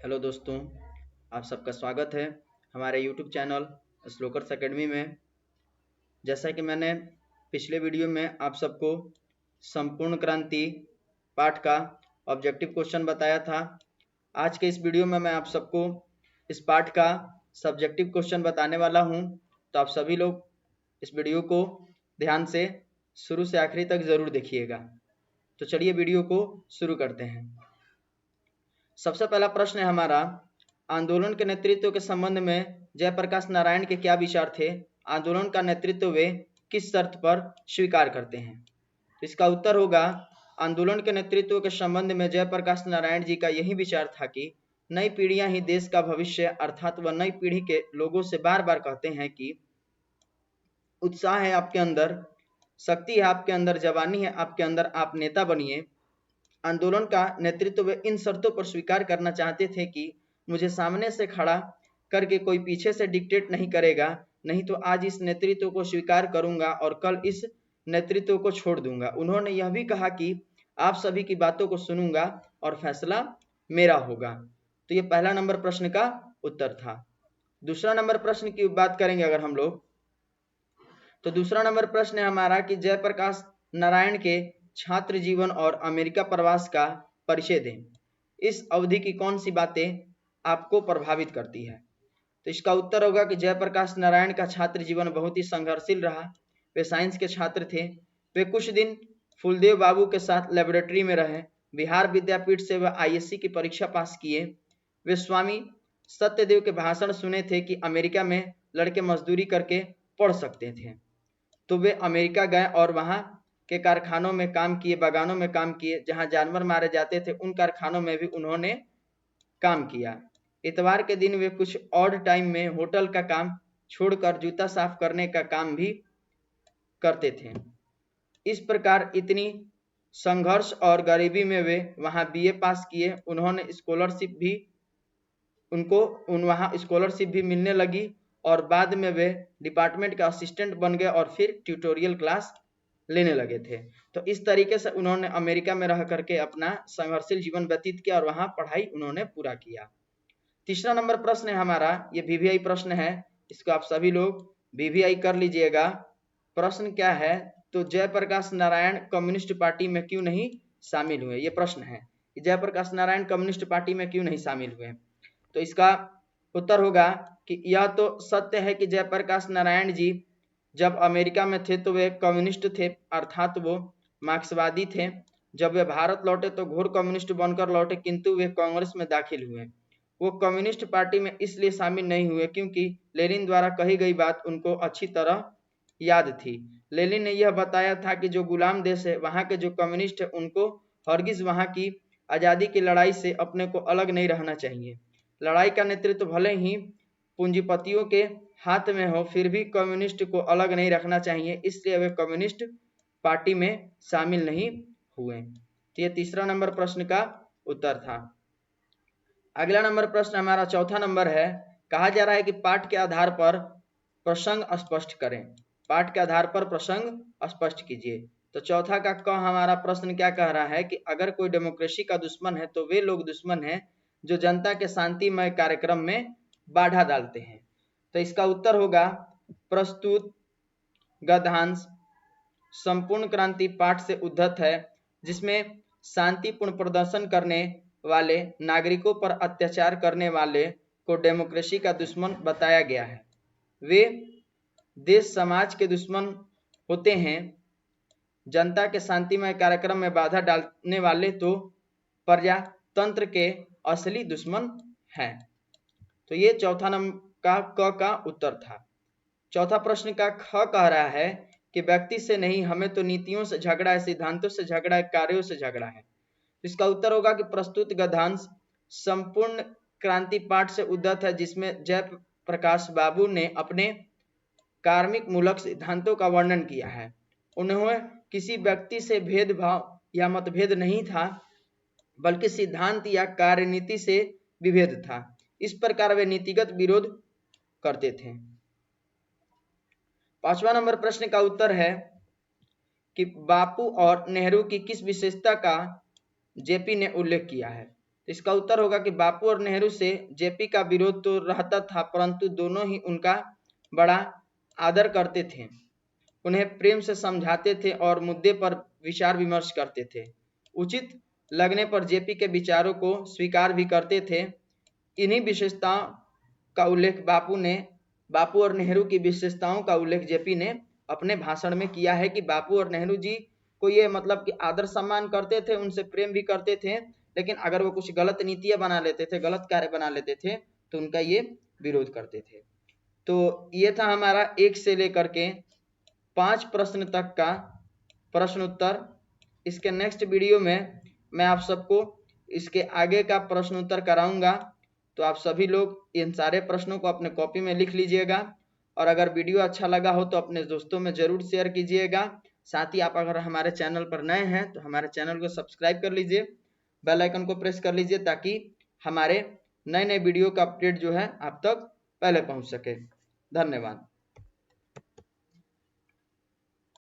Hello दोस्तों, आप सबका स्वागत है हमारे यूट्यूब चैनल श्लोकर्स एकेडमी में। जैसा कि मैंने पिछले वीडियो में आप सबको संपूर्ण क्रांति पाठ का ऑब्जेक्टिव क्वेश्चन बताया था, आज के इस वीडियो में मैं आप सबको इस पाठ का सब्जेक्टिव क्वेश्चन बताने वाला हूं। तो आप सभी लोग इस वीडियो को ध्यान से शुरू से आखिरी तक ज़रूर देखिएगा। तो चलिए वीडियो को शुरू करते हैं। सबसे पहला प्रश्न है हमारा, आंदोलन के नेतृत्व के संबंध में जयप्रकाश नारायण के क्या विचार थे? आंदोलन का नेतृत्व वे किस शर्त पर स्वीकार करते हैं? तो इसका उत्तर होगा, आंदोलन के नेतृत्व के संबंध में जयप्रकाश नारायण जी का यही विचार था कि नई पीढ़ियां ही देश का भविष्य, अर्थात वह नई पीढ़ी के लोगों से बार बार कहते हैं कि उत्साह है आपके अंदर, शक्ति है आपके अंदर, जवानी है आपके अंदर, आप नेता बनिए। आंदोलन का नेतृत्व वे इन शर्तों पर स्वीकार करना चाहते थे कि मुझे सामने से खड़ा करके कोई पीछे से डिक्टेट नहीं करेगा, नहीं तो आज इस नेतृत्व को स्वीकार करूंगा और कल इस नेतृत्व को छोड़ दूंगा। उन्होंने यह भी कहा कि आप सभी की बातों को सुनूंगा और फैसला मेरा होगा। तो ये पहला नंबर प्रश्न का उत्तर था। दूसरा नंबर प्रश्न की बात करेंगे अगर हम लोग, तो दूसरा नंबर प्रश्न है हमारा कि जयप्रकाश नारायण के छात्र जीवन और अमेरिका प्रवास का परिचय दें। इस अवधि की कौन सी बातें आपको प्रभावित करती है? तो इसका उत्तर होगा कि जयप्रकाश नारायण का छात्र जीवन बहुत ही संघर्षशील रहा। वे साइंस के छात्र थे। वे कुछ दिन फूलदेव बाबू के साथ लेबोरेटरी में रहे। बिहार विद्यापीठ से वह आईएससी की परीक्षा पास किए। वे स्वामी सत्यदेव के भाषण सुने थे कि अमेरिका में लड़के मजदूरी करके पढ़ सकते थे। तो वे अमेरिका गए और वहाँ के कारखानों में काम किए, बागानों में काम किए, जहाँ जानवर मारे जाते थे उन कारखानों में भी उन्होंने काम किया। इतवार के दिन वे कुछ ऑड टाइम में होटल का काम छोड़कर जूता साफ करने का काम भी करते थे। इस प्रकार इतनी संघर्ष और गरीबी में वे वहाँ बीए पास किए। उन्होंने स्कॉलरशिप भी वहाँ स्कॉलरशिप भी मिलने लगी और बाद में वे डिपार्टमेंट के असिस्टेंट बन गए और फिर ट्यूटोरियल क्लास लेने लगे थे। तो इस तरीके से उन्होंने अमेरिका में रह करके अपना संघर्षशील जीवन व्यतीत किया और वहाँ पढ़ाई उन्होंने पूरा किया। तीसरा नंबर प्रश्न है हमारा, ये वीवीआई प्रश्न है, इसको आप सभी लोग वीवीआई कर लीजिएगा। प्रश्न क्या है? तो जयप्रकाश नारायण कम्युनिस्ट पार्टी में क्यों नहीं शामिल हुए? ये प्रश्न है कि जयप्रकाश नारायण कम्युनिस्ट पार्टी में क्यों नहीं शामिल हुए। तो इसका उत्तर होगा कि यह तो सत्य है कि जयप्रकाश नारायण जी जब अमेरिका में थे तो वे कम्युनिस्ट थे, अर्थात वो मार्क्सवादी थे। जब वे भारत लौटे तो घोर कम्युनिस्ट बनकर लौटे, किंतु वे कांग्रेस में दाखिल हुए। वो कम्युनिस्ट पार्टी में इसलिए शामिल नहीं हुए क्योंकि लेनिन द्वारा कही गई बात उनको अच्छी तरह याद थी। लेनिन ने यह बताया था कि जो गुलाम देश है वहाँ के जो कम्युनिस्ट है उनको हरगिज वहाँ की आज़ादी की लड़ाई से अपने को अलग नहीं रहना चाहिए। लड़ाई का नेतृत्व भले ही पूंजीपतियों के हाथ में हो, फिर भी कम्युनिस्ट को अलग नहीं रखना चाहिए, इसलिए वे कम्युनिस्ट पार्टी में शामिल नहीं हुए। तो ये तीसरा नंबर प्रश्न का उत्तर था। अगला नंबर प्रश्न हमारा चौथा नंबर है। कहा जा रहा है कि पाठ के आधार पर प्रसंग स्पष्ट करें। पाठ के आधार पर प्रसंग स्पष्ट कीजिए। तो चौथा का क हमारा प्रश्न क्या कह रहा है कि अगर कोई डेमोक्रेसी का दुश्मन है तो वे लोग दुश्मन हैं जो जनता के शांतिमय कार्यक्रम में बाधा डालते हैं। तो इसका उत्तर होगा, प्रस्तुत गद्यांश संपूर्ण क्रांति पाठ से उद्धत है, जिसमें शांतिपूर्ण प्रदर्शन करने वाले नागरिकों पर अत्याचार करने वाले को डेमोक्रेसी का दुश्मन बताया गया है। वे देश समाज के दुश्मन होते हैं। जनता के शांतिमय कार्यक्रम में बाधा डालने वाले तो प्रजातंत्र के असली दुश्मन हैं। तो ये चौथा नंबर का उत्तर था। चौथा प्रश्न का ख कह रहा है कि व्यक्ति से नहीं, हमें तो नीतियों से झगड़ा है, सिद्धांतों से झगड़ा है, कार्यों से झगड़ा है। इसका उत्तर होगा कि प्रस्तुत गद्यांश संपूर्ण क्रांति पाठ से उद्धत है, जिसमें जयप्रकाश बाबू ने अपने कार्मिक मूलक सिद्धांतों का वर्णन किया है। उन्होंने किसी व्यक्ति से भेदभाव या मतभेद नहीं था, बल्कि सिद्धांत या कार्यनीति से विभेद था। इस प्रकार वे नीतिगत विरोध करते थे। पांचवा नंबर प्रश्न का उत्तर है कि बापू और नेहरू की किस विशेषता का जेपी ने उल्लेख किया है। इसका उत्तर होगा कि बापू और नेहरू से जेपी का विरोध तो रहता था, परंतु दोनों ही उनका बड़ा आदर करते थे, उन्हें प्रेम से समझाते थे और मुद्दे पर विचार विमर्श करते थे। उचित लगने पर जेपी के विचारों को स्वीकार भी करते थे। इन्हीं विशेषताओं का उल्लेख बापू और नेहरू की विशेषताओं का उल्लेख जेपी ने अपने भाषण में किया है कि बापू और नेहरू जी को ये मतलब कि आदर सम्मान करते थे, उनसे प्रेम भी करते थे, लेकिन अगर वो कुछ गलत नीतियां बना लेते थे, गलत कार्य बना लेते थे, तो उनका ये विरोध करते थे। तो ये था हमारा 1 से लेकर के 5 प्रश्न तक का प्रश्न उत्तर। इसके नेक्स्ट वीडियो में मैं आप सबको इसके आगे का प्रश्न उत्तर कराऊंगा, तो आप सभी लोग इन सारे प्रश्नों को अपने कॉपी में लिख लीजिएगा, और अगर वीडियो अच्छा लगा हो तो अपने दोस्तों में जरूर शेयर कीजिएगा। साथ ही आप अगर हमारे चैनल पर नए हैं तो हमारे चैनल को सब्सक्राइब कर लीजिए, बेल आइकन को प्रेस कर लीजिए, ताकि हमारे नए नए वीडियो का अपडेट जो है आप तक पहले पहुंच सके। धन्यवाद।